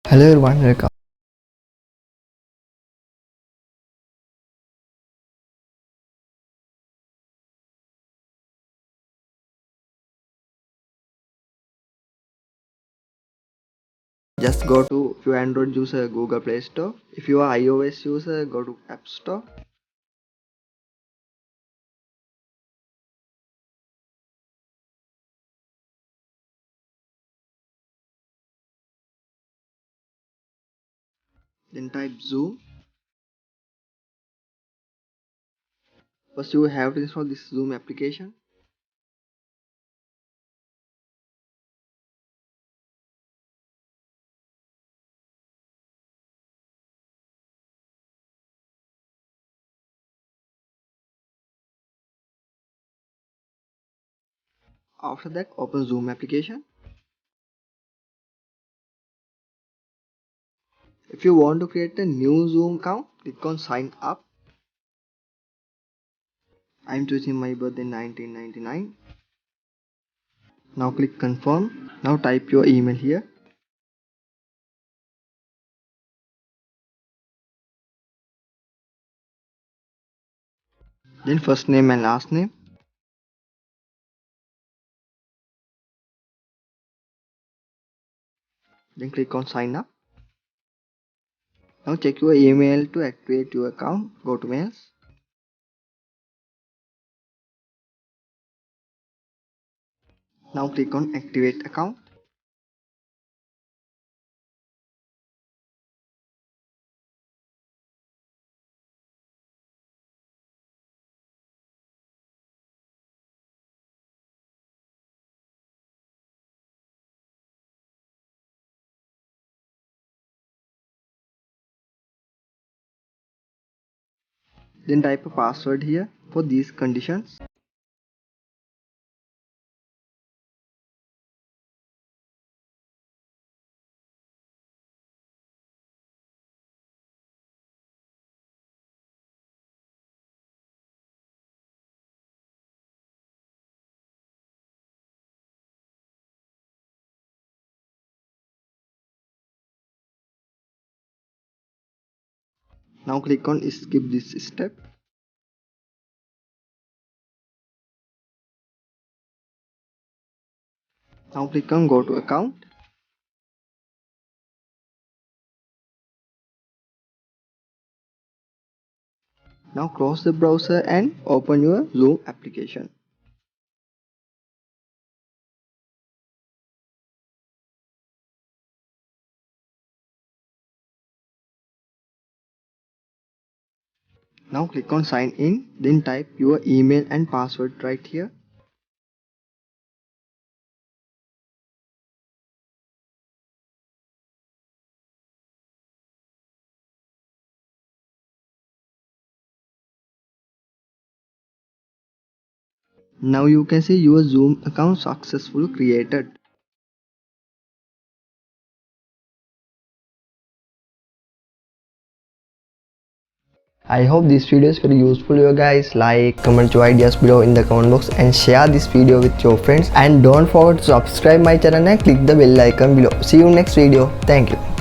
Hello everyone, welcome. Just go to, if you Android user, Google Play Store. If you are iOS user, go to App Store. Then type Zoom. First you have to install this Zoom application. After that, open Zoom application. If you want to create a new Zoom account, click on sign up. I am choosing my birthday 1999. Now click confirm. Now type your email here. Then first name and last name. Then click on sign up. Now check your email to activate your account. Go to mails. Now click on activate account. Then type a password here for these conditions. Now click on skip this step. Now click on go to account. Now close the browser and open your Zoom application. Now click on sign in, then type your email and password right here. Now you can see your Zoom account successfully created. I hope this video is very useful to you guys. Like, comment your ideas below in the comment box and share this video with your friends. And don't forget to subscribe my channel and click the bell icon below. See you next video. Thank you.